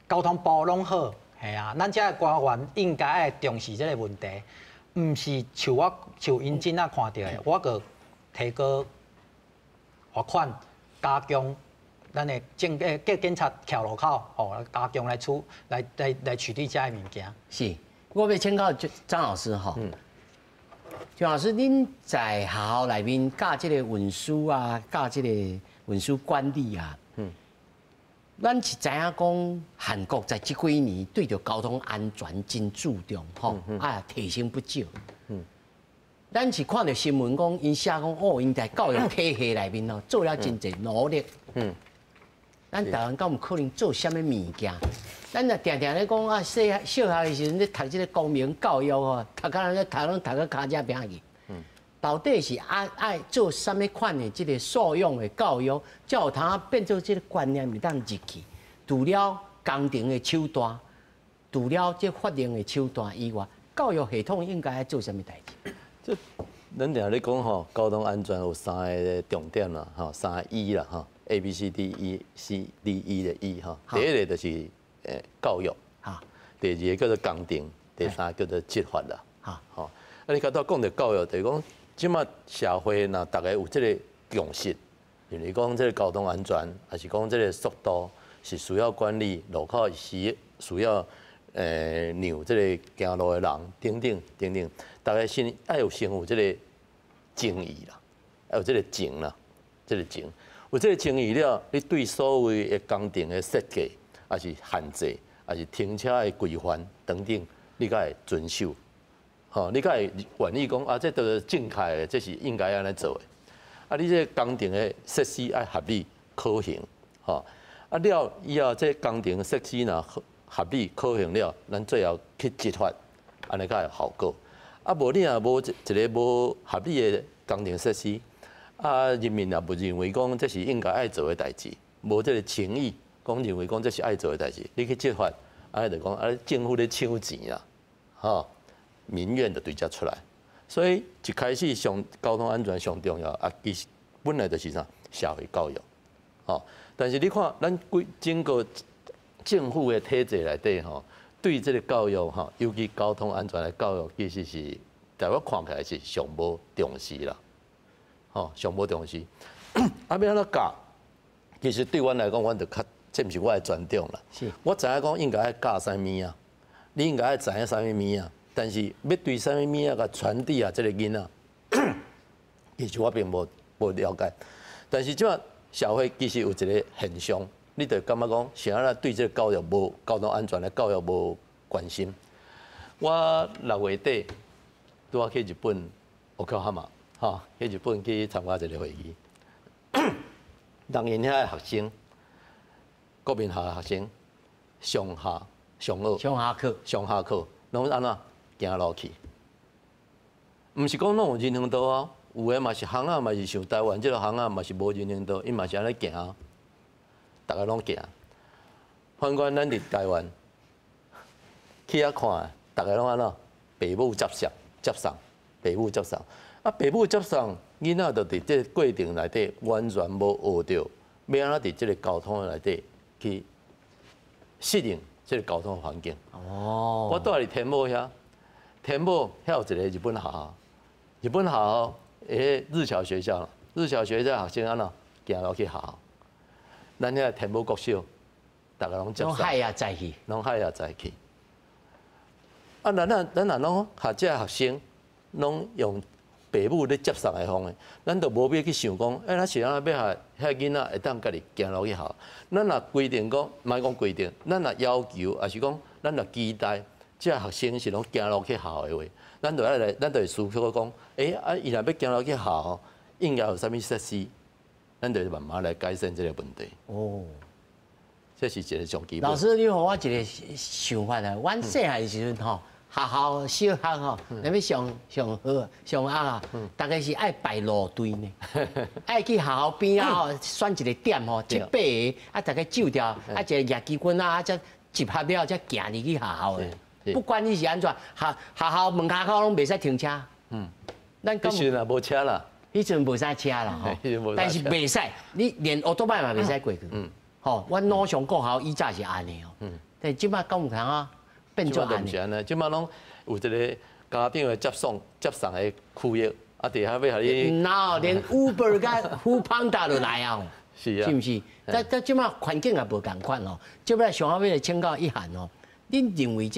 交通部拢好，系啊，咱遮个官员应该爱重视这个问题，毋是像因真仔看到的，我个提高罚款，加强咱的警察桥路口，吼，加强来处理这些物件。是，我要请教张老师哈。张老师，恁在学校内面教这个文书啊，教这个文书管理啊，咱是知影讲韩国在这几年对着交通安全真注重，吼，啊提升不少。咱是看到新闻讲，因写讲哦，因在教育体系内面哦，做了真侪努力。咱台湾敢有可能做啥物物件？咱也定定咧讲啊，小学的时阵咧读这个公民教育哦，读到咧读到脚趾边去。到底是爱做啥物款的这个素养的教育，才有通变做这个观念会当入去？除了工程的手段，除了这法令的手段以外，教育系统应该要做啥物代志？这咱定咧讲吼，交通安全有3个重点啦，吼，3个 E 啦，吼 ，A B C D E C D E 的 E 吼，第一个就是教育，第二个叫做工程，第三个叫做执法啦，吼。啊，你刚才讲到教育，就是讲，即马社会若大家有这个共识，就是讲这个交通安全，还是讲这个速度是需要管理，路口是需要让这个行路的人等等，大家先要有先有这个正义啦，要有这个情啦，这个情，有这个情义了，你对所有的工程的设计，还是限制，还是停车的规范等等，你才会遵守。吼，你才会愿意讲啊，这都是正确的，这是应该安尼做的。啊，你这工程的设施要合理可行，吼。啊了以后，这工程设施若合理可行了，咱最后去执法，安尼才有效果。啊，无你若无一个无合理的工程设施，啊，人民也不认为讲这是应该爱做的代志，无这个情义，讲认为讲这是爱做的代志，你去执法，安尼就讲啊，政府咧抢钱啦，吼。民怨就对遮出来，所以一开始上交通安全上重要啊，其实本来就是啥社会教育，吼。但是你看，咱整个政府的体制内底吼，对这个教育吼，尤其交通安全的教育，其实是在我看起来是上无重视啦，吼，上无重视。啊，要安怎教？其实对我来讲，我就较这毋是我的专长啦。是，我知影讲应该爱教啥物啊，你应该爱知影啥物物啊。但是要对啥物物啊个传递啊，这个囡仔，其实我并无了解。但是即马社会其实有一个现象，你就感觉讲，是安那对这个教育无交通安全的教育无关心。我6月底拄啊去日本奥克哈马，吼，去日本去参加一个会议，人因遐的学生，国民校的学生，上下课，拢安怎？行路去，毋是讲拢有人行道啊，有诶嘛是巷仔，嘛是像台湾即个巷仔，嘛是无人行道，伊嘛是安尼行，大家拢行。反观咱伫台湾，去遐看，大家拢安怎？父母接送，父母接送。啊，父母接送，囡仔就伫这过程内底完全无学着，要安怎伫这个交通内底去适应这个交通环境。哦，我住伫天母遐。天母遐有一个日本学校，日本学校诶日侨学校，日侨学校学生安怎行路去学校？咱遐天母国小，大家拢接受。拢海也载去。啊，咱若拢学这学生，拢用父母咧接送的方式，咱就无必要去想讲，咱是安怎要遐囡仔会当家己行路去学校？咱若规定讲，莫讲规定，咱若要求，还是讲咱若期待。这学生是拢行路去学校的话，咱就会思考讲，伊若要行路去学校，应该有啥物设施，咱就慢慢来改善这个问题。哦，这是一个上基本。老师，你互我一个想法啊，阮细汉的时阵吼，学校小学吼，那要上好上学啊，大概是爱排路队呢，爱去学校边啊吼，选一个点吼，一8个啊，大概走掉，啊，一个夜机棍啊，才集合了才行入去学校的。不管你是安怎，学校门口拢袂使停车。咱迄时阵也无车啦，迄阵无啥车啦吼。但是袂使，你连奥多曼嘛袂使过去。吼，阮老上国校以早是安尼哦。但即摆敢有通啊变做安尼？即摆拢有一个家长的接送的区域，啊，伫遐要互你。然后连 Uber 甲 Foodpanda 都来啊。是啊，是毋是？但即马环境也无共款哦。即摆上后尾请教一涵哦，恁认为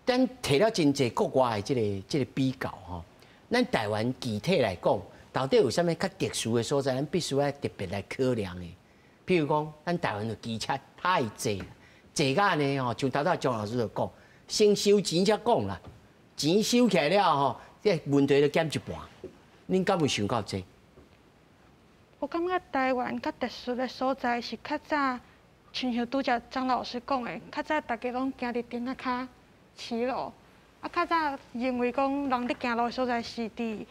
咱摕了真济国外的即个比较吼，咱台湾具体来讲，到底有啥物较特殊的所在，咱必须要特别来考量的。譬如讲，咱台湾的机车太济，济甲呢吼，像头江老师就讲，先收钱才讲啦，钱收起来了吼，这问题就减一半。恁敢有想到这？我感觉台湾较特殊的所在是较早，亲像拄则张老师讲的，较早大家拢行伫顶仔骹骑路，啊，较早认为讲人伫行路的所在是伫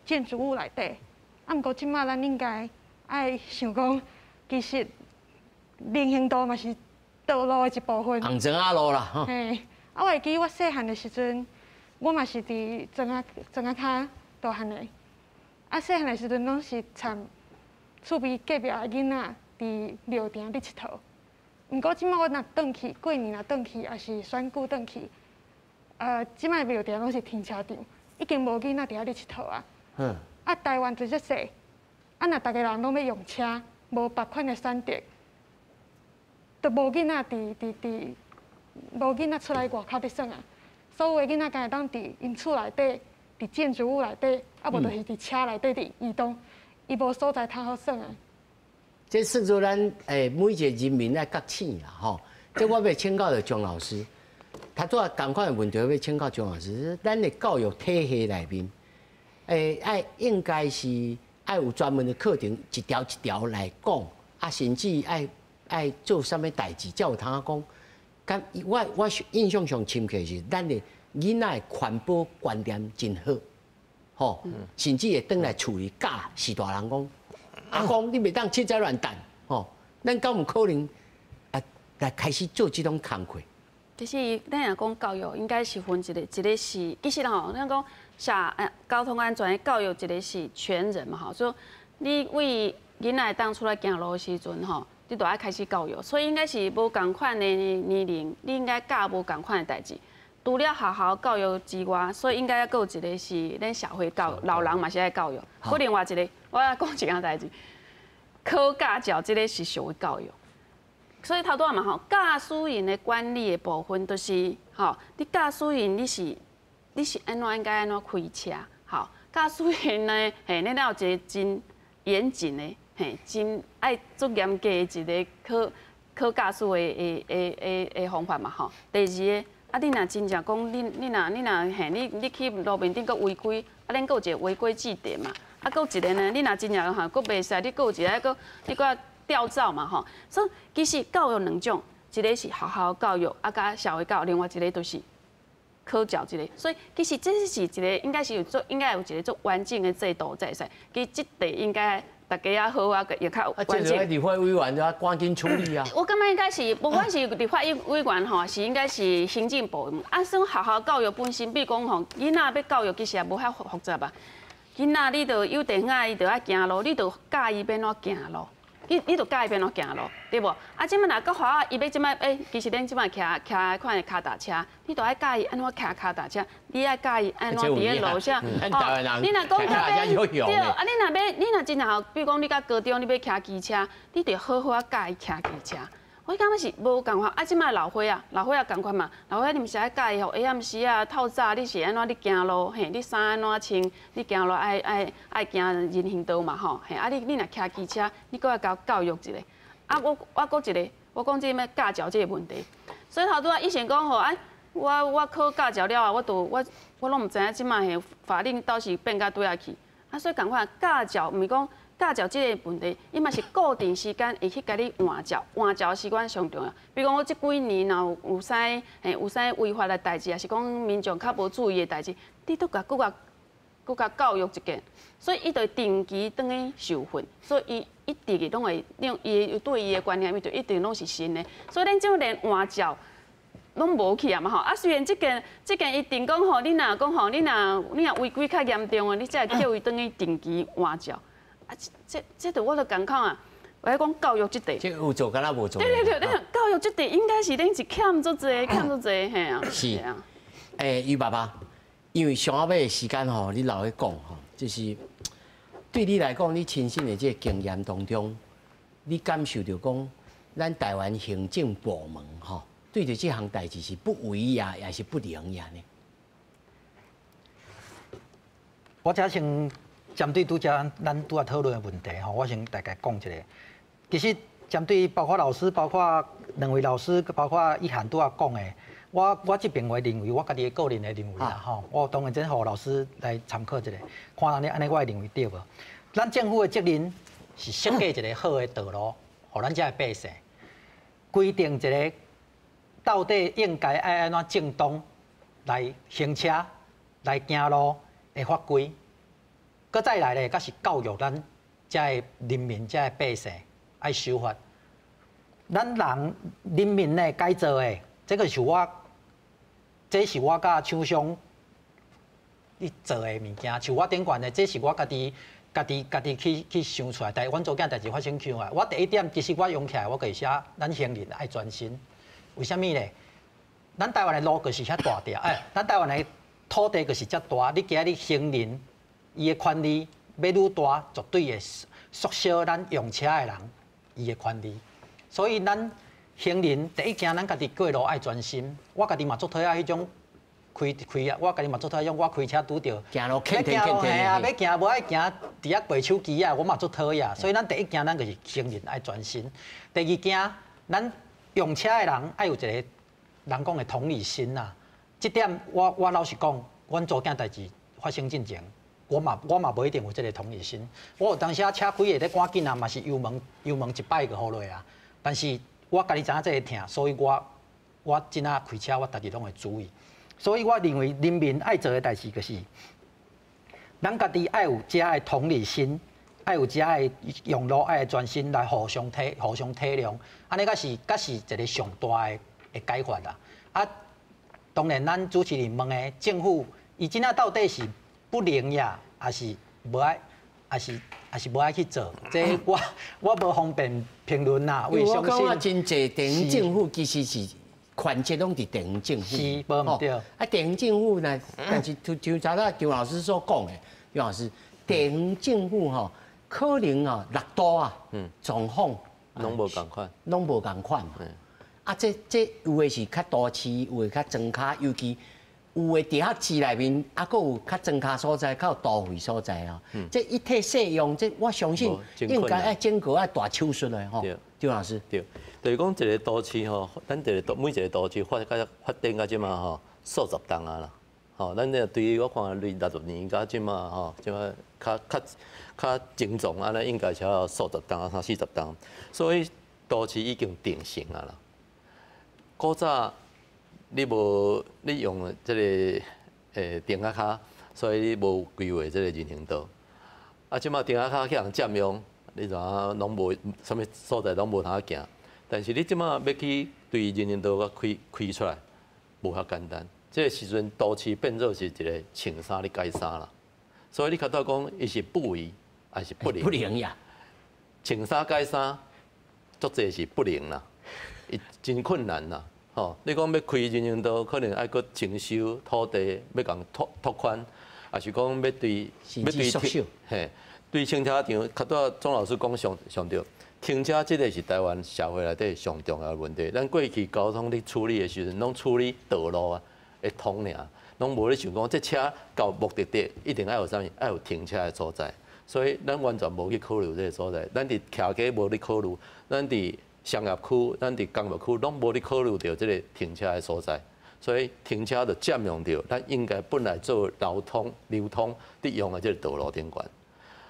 建筑物内底，啊，毋过即马咱应该爱想讲，其实人行道嘛是道路的一部分。红砖仔路啦，吼。嘿，啊，我会记我细汉的时阵，我嘛是伫砖仔骹大汉的，啊，细汉的时阵拢是参。厝边隔壁的囡仔伫庙埕咧佚佗，毋过即摆我若转去，过年若转去，也是选举转去，即摆庙埕拢是停车场，已经无囡仔伫遐咧佚佗啊。嗯。啊，台湾就遮细，啊，若逐个人拢要用车，无别款的选择，就无囡仔无囡仔出来外口咧耍啊。所有的囡仔敢会当伫因厝内底，伫建筑物内底，啊无就是伫车内底伫移动。伊无所在通好耍啊！这算做咱每一个人民来觉醒啦吼。这我要请教的姜老师，他做同款的问题要请教姜老师。咱的教育体系内面，应该是爱有专门的课程，一条一条来讲，啊，甚至爱做啥物代志，才有通讲。咁我印象上深刻是，咱的囡仔的环保观念真好。吼，甚至会倒来厝里教是大人讲，阿公你袂当凊彩乱弹，吼，咱敢有可能来开始做这种工作？其实咱若讲教育，应该是分一个是，其实吼，咱讲交通安全的教育，一个是全人嘛吼，所以你为囡仔当出来行路的时阵吼，你就要开始教育，所以应该是无共款的年龄，你应该教无共款的代志。除了学校教育之外，所以应该还有一个是咱社会教育，老人嘛是爱教育。好，另外一个，我要讲一件代志，考驾照这个是社会教育。所以头拄仔嘛吼，驾驶员的管理的部分，就是吼，你驾驶员你是安怎应该安怎开车？吼，驾驶员呢，嘿，你要有一个真严谨的，嘿，真爱足严格的一个考驾驶的方法嘛吼。第二个。啊！你若真正讲，你若嘿，你去路面顶搁违规，啊，恁搁有一个违规记点嘛，啊，搁一个呢，你若真正哈，搁袂使，你搁有一个你搁吊照嘛吼。所以其实教育两种，一个是学校教育，啊，甲社会教育，另外一个就是考照一个。所以其实这是一个应该是应该有一个做完整的制度才会使。其实这块应该。大家也好啊，也较完整。这立法委员就要赶紧处理啊。我感觉应该是，不管是立法委员吼，是应该是行政部门。啊，算学校教育本身，比如讲吼，囡仔要教育其实也无遐复杂啊。囡仔你着有电仔，伊着爱行路，你着教伊要怎行路。你着教伊要怎行路，对无？啊，即摆若搁学校伊要即摆其实恁即摆骑款的脚踏车，你着爱教伊安怎骑脚踏车，你爱教伊安怎伫咧路上。你若讲对，啊，你若真正比如讲你到高中你要骑机车，你着好好啊教伊骑机车。我感觉是无共款，啊，即摆老伙仔共款嘛，老伙仔你毋是爱教伊吼，下暗时啊透早你是安怎你行路，嘿，你衫安怎穿，你行路爱行人行道嘛吼，嘿，啊你若骑机车，你搁要教育一个，啊我搁一个，我讲即个驾照这个问题，所以头拄仔以前讲吼，哎，我考驾照了啊，我拢毋知影即摆嘿法令倒是变甲对啊去，啊所以共款驾照毋是讲。驾照这个问题，伊嘛是固定时间会去甲你换照，换照时间上重要。比如讲，我这几年若有啥违法的代志，也是讲民众较无注意的代志，你都搁甲教育一件，所以伊就定期等于受训，所以伊一直拢会用伊对伊的观念，伊就一定拢是新的。所以咱即连换照拢无去啊嘛吼。啊，虽然这件一定讲吼，你若讲吼，你若违规较严重的，你才会叫伊等于定期换照。啊，这就我就感慨啊！我要讲教育这块，这有做敢若无做？对，教育这块应该是恁是欠足济，嘿啊。是啊。于爸爸，因为上下尾的时间吼，你老咧讲吼，就是对你来讲，你亲身的这个经验当中，你感受到讲，咱台湾行政部门吼，对着这项代志是不为也，也是不良也呢？我只先针对咱拄啊讨论的问题吼，我先大概讲一下。其实针对包括老师，包括两位老师，包括一涵拄啊讲的，我这边我认为，我家己的个人的认为啦吼，我当然真互老师来参考一下，看安尼我会认为对无？咱政府的责任是设计一个好的道路，互咱遮的百姓，规定一个到底应该爱安怎正当来行车、来行路的法规，搁再来咧，才是教育咱遮的人民、遮的百姓爱守法。咱人民呢该做的，这个是我甲厂商去做的物件，像我顶悬的，这是我家己去想出来。但阮做件代志发生起来，我第一点其实我用起来，我可以写咱行人爱专心。为什么呢？咱台湾的路就是遐大条，咱台湾的土地就是遮大，你今日行人伊的权利要愈大，绝对会缩小咱用车的人伊的权利。所以咱行人第一件，咱家己过路爱专心。我家己嘛做讨厌迄种开啊，我家己嘛做讨厌，我开车拄着行路要行路嘿啊，要行无爱行伫遐背手机啊，我嘛做讨厌。所以咱第一件，咱就是行人爱专心。第二件，咱用车的人爱有一个人讲的同理心呐。这点我老实讲，阮做件代志发生进前，我嘛无一定有这个同理心。我有当时车开会咧赶紧啊，嘛是油门100个好落啊。但是我家己知影这个疼，所以我真啊开车我家己拢会注意。所以我认为人民爱做的代志就是，咱家己爱有遮的同理心，爱有遮的用路爱专心来互相体谅，安尼才是一个上大的解法啦。啊，当然咱主持人问的政府，伊真啊到底是不灵呀，还是无爱，还是无爱去做？这我无方便评论啦。我感觉真济地方政府其实是权责拢伫地方政府，是无毋对。啊，地方政府呢，但是就查到张老师所讲的，张老师，地方政府吼，可能啊力度啊，状况拢无共款，拢无共款嘛。啊，这有的是较都市，有的较庄卡，尤其有的伫遐市内面，啊，佫有较庄卡所在，较有都会所在啊。这一体适用，这我相信应该爱整个爱大手术的吼。张老师，对，就是讲一个都市吼，咱每一个都市发展到即嘛吼，数十栋啊啦。吼，咱这对于我看你60年到即嘛吼，即嘛较精壮安尼，应该是要数十栋啊，30、40栋。所以都市已经定型啊啦。古早你用这个电架卡，所以你无规划这个人行道。啊，即马电架卡去人占用，你知影拢无啥物所在拢无通行。但是你即马要去对人行道开出来，无遐简单。这个时阵都市变做是一个穿衫你改衫啦。所以你较早讲伊是不为还是不灵？不灵呀！穿衫改衫，足济是不灵啦，伊真困难啦。吼，你讲要开人行道，可能爱搁征收土地，要共拓宽，还是讲要对嘿，对停车场，较早钟老师讲上对，停车这个是台湾社会内底上重要的问题。咱过去交通咧处理的时阵，拢处理道路啊会通尔，拢无咧想讲这车到目的地一定爱有啥物，爱有停车的所在。所以咱完全无去考虑这个所在，咱伫徛街无去考虑，咱伫商业区、咱伫工业区拢无去考虑到这个停车的所在，所以停车就占用到咱应该本来做流通伫用的这个道路顶悬。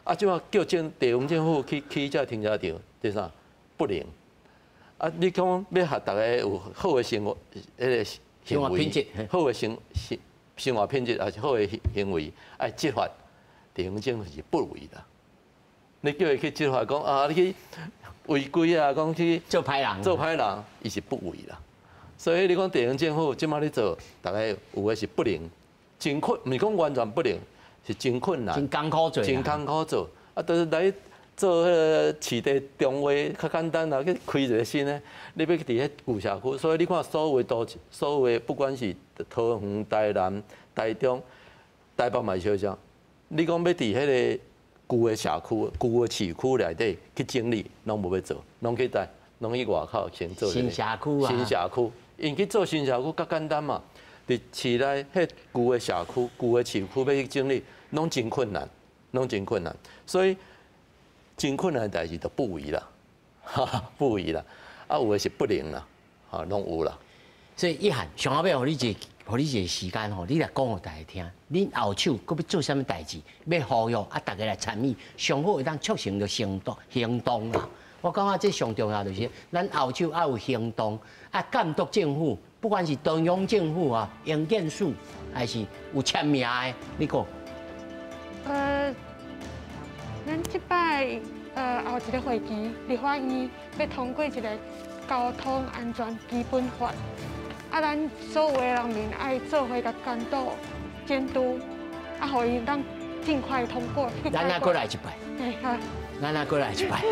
啊，即马叫地方政府去这停车场，这啥不灵？啊，你讲要合大家有好的生活，生活品质，好的生活品质，还是好的行为，爱执法，地方政府是不为的。你叫伊去执法，讲啊，你去违规啊，讲去做歹人，伊是不为啦。所以你讲地方政府即马咧做，大概有的是不灵，真困，毋是讲完全不灵，是真困难，真艰苦做，真艰苦做。啊，就是来做迄个市地中划较简单啦，去开一个新的，你要伫迄旧社区，所以你看所有不管是桃园、台南、台中、台北嘛是像，你讲要伫迄个旧的社区、旧的市区内底去整理，拢无要做，拢去带，拢去外口先做新社区啊，新社区，因去做新社区较简单嘛。伫市内迄旧的社区、旧的市区要去整理，拢真困难，拢真困难。所以真困难的代志就不为啦，不为啦。啊，有的是不灵啦，拢有啦。所以一涵上后尾，互你一个时间吼，你来讲互大家听，恁后手搁要做啥物代志，要呼吁啊，大家来参与，上好会当促成着行动啦。我感觉这上重要就是咱后手要有行动，啊监督政府，不管是中央政府啊、营建署，还是有签名的，你讲？咱即摆后一个会期，立法院要通过一个交通安全基本法。啊，咱所有的人民爱做伙甲监督、监督，啊，互伊咱尽快通过。咱再过来一摆。嘿，好。咱再过来一摆。